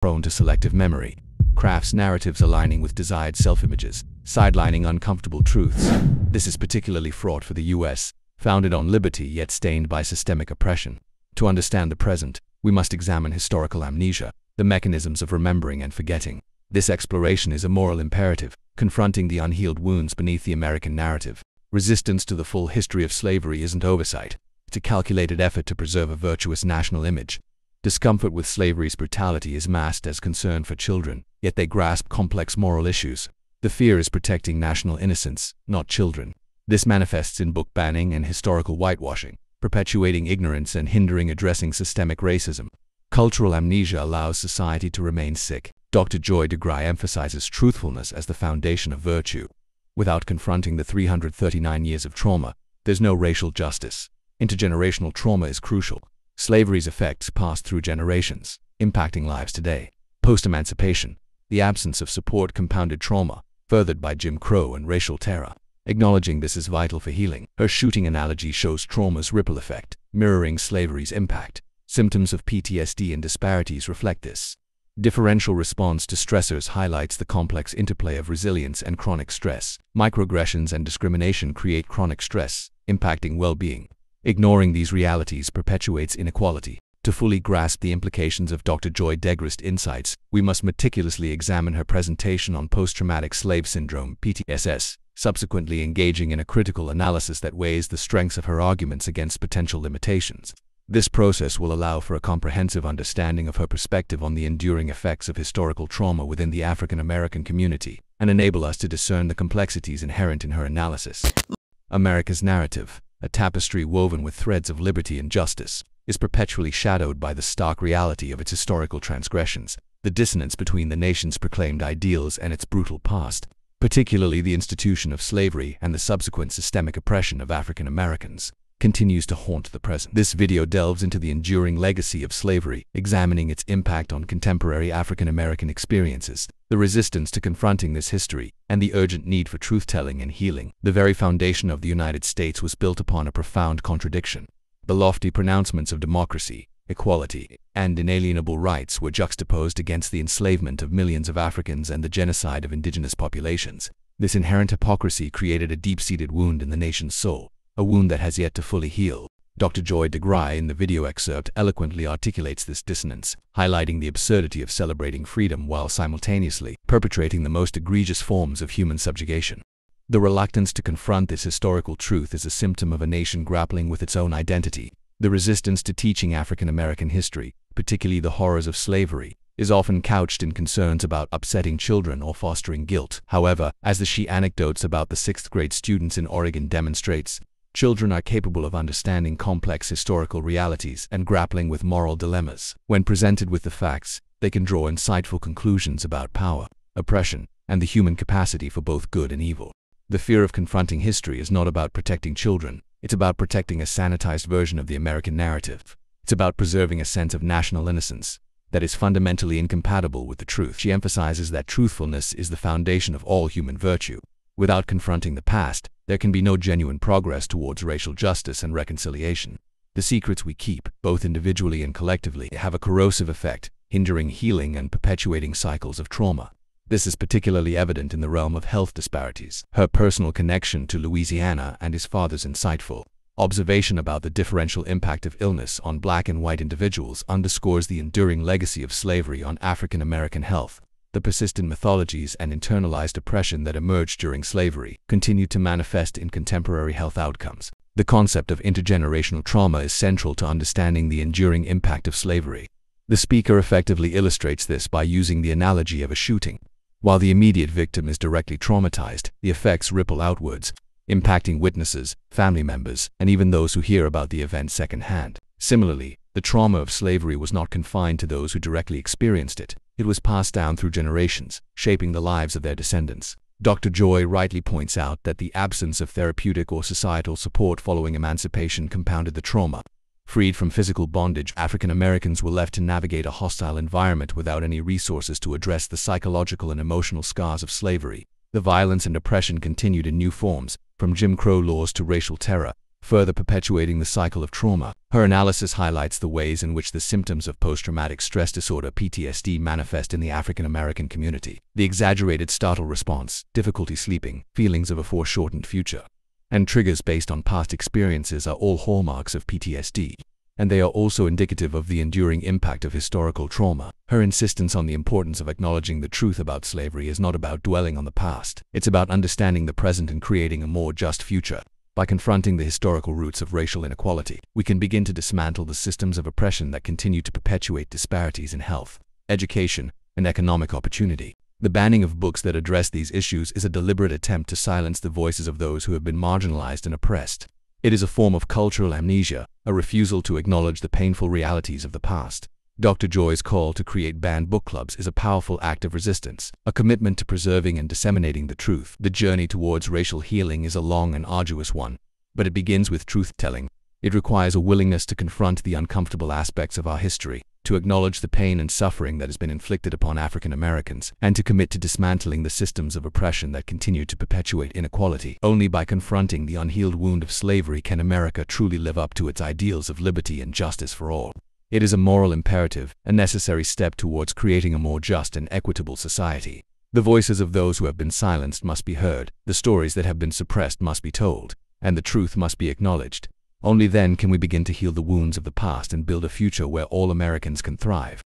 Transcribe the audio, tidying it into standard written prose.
prone to selective memory, crafts narratives aligning with desired self-images, sidelining uncomfortable truths. This is particularly fraught for the U.S., founded on liberty yet stained by systemic oppression. To understand the present, we must examine historical amnesia, the mechanisms of remembering and forgetting. This exploration is a moral imperative, confronting the unhealed wounds beneath the American narrative. Resistance to the full history of slavery isn't oversight. It's a calculated effort to preserve a virtuous national image. Discomfort with slavery's brutality is masked as concern for children, yet they grasp complex moral issues. The fear is protecting national innocence, not children. This manifests in book banning and historical whitewashing, perpetuating ignorance and hindering addressing systemic racism. Cultural amnesia allows society to remain sick. Dr. Joy DeGruy emphasizes truthfulness as the foundation of virtue. Without confronting the 339 years of trauma, there's no racial justice. Intergenerational trauma is crucial. Slavery's effects pass through generations, impacting lives today. Post-emancipation, the absence of support compounded trauma, furthered by Jim Crow and racial terror. Acknowledging this is vital for healing. Her shooting analogy shows trauma's ripple effect, mirroring slavery's impact. Symptoms of PTSD and disparities reflect this. Differential response to stressors highlights the complex interplay of resilience and chronic stress. Microaggressions and discrimination create chronic stress, impacting well-being. Ignoring these realities perpetuates inequality. To fully grasp the implications of Dr. Joy DeGruy's insights, we must meticulously examine her presentation on post-traumatic slave syndrome (PTSS), subsequently engaging in a critical analysis that weighs the strengths of her arguments against potential limitations. This process will allow for a comprehensive understanding of her perspective on the enduring effects of historical trauma within the African American community, and enable us to discern the complexities inherent in her analysis. America's narrative, a tapestry woven with threads of liberty and justice, is perpetually shadowed by the stark reality of its historical transgressions, the dissonance between the nation's proclaimed ideals and its brutal past, particularly the institution of slavery and the subsequent systemic oppression of African Americans, continues to haunt the present. This video delves into the enduring legacy of slavery, examining its impact on contemporary African American experiences, the resistance to confronting this history, and the urgent need for truth-telling and healing. The very foundation of the United States was built upon a profound contradiction. The lofty pronouncements of democracy, equality, and inalienable rights were juxtaposed against the enslavement of millions of Africans and the genocide of indigenous populations. This inherent hypocrisy created a deep-seated wound in the nation's soul, a wound that has yet to fully heal. Dr. Joy DeGruy in the video excerpt eloquently articulates this dissonance, highlighting the absurdity of celebrating freedom while simultaneously perpetrating the most egregious forms of human subjugation. The reluctance to confront this historical truth is a symptom of a nation grappling with its own identity. The resistance to teaching African American history, particularly the horrors of slavery, is often couched in concerns about upsetting children or fostering guilt. However, as the she anecdotes about the 6th grade students in Oregon demonstrates, children are capable of understanding complex historical realities and grappling with moral dilemmas. When presented with the facts, they can draw insightful conclusions about power, oppression, and the human capacity for both good and evil. The fear of confronting history is not about protecting children. It's about protecting a sanitized version of the American narrative. It's about preserving a sense of national innocence that is fundamentally incompatible with the truth. She emphasizes that truthfulness is the foundation of all human virtue. Without confronting the past, there can be no genuine progress towards racial justice and reconciliation. The secrets we keep, both individually and collectively, have a corrosive effect, hindering healing and perpetuating cycles of trauma. This is particularly evident in the realm of health disparities. Her personal connection to Louisiana and his father's insightful observation about the differential impact of illness on Black and white individuals underscores the enduring legacy of slavery on African American health. The persistent mythologies and internalized oppression that emerged during slavery continue to manifest in contemporary health outcomes. The concept of intergenerational trauma is central to understanding the enduring impact of slavery. The speaker effectively illustrates this by using the analogy of a shooting. While the immediate victim is directly traumatized, the effects ripple outwards, impacting witnesses, family members, and even those who hear about the event secondhand. Similarly, the trauma of slavery was not confined to those who directly experienced it. It was passed down through generations, shaping the lives of their descendants. Dr. Joy rightly points out that the absence of therapeutic or societal support following emancipation compounded the trauma. Freed from physical bondage, African Americans were left to navigate a hostile environment without any resources to address the psychological and emotional scars of slavery. The violence and oppression continued in new forms, from Jim Crow laws to racial terror, further perpetuating the cycle of trauma. Her analysis highlights the ways in which the symptoms of post-traumatic stress disorder (PTSD) manifest in the African American community. The exaggerated startle response, difficulty sleeping, feelings of a foreshortened future, and triggers based on past experiences are all hallmarks of PTSD, and they are also indicative of the enduring impact of historical trauma. Her insistence on the importance of acknowledging the truth about slavery is not about dwelling on the past. It's about understanding the present and creating a more just future. By confronting the historical roots of racial inequality, we can begin to dismantle the systems of oppression that continue to perpetuate disparities in health, education, and economic opportunity. The banning of books that address these issues is a deliberate attempt to silence the voices of those who have been marginalized and oppressed. It is a form of cultural amnesia, a refusal to acknowledge the painful realities of the past. Dr. Joy's call to create banned book clubs is a powerful act of resistance, a commitment to preserving and disseminating the truth. The journey towards racial healing is a long and arduous one, but it begins with truth-telling. It requires a willingness to confront the uncomfortable aspects of our history, to acknowledge the pain and suffering that has been inflicted upon African Americans, and to commit to dismantling the systems of oppression that continue to perpetuate inequality. Only by confronting the unhealed wound of slavery can America truly live up to its ideals of liberty and justice for all. It is a moral imperative, a necessary step towards creating a more just and equitable society. The voices of those who have been silenced must be heard, the stories that have been suppressed must be told, and the truth must be acknowledged. Only then can we begin to heal the wounds of the past and build a future where all Americans can thrive.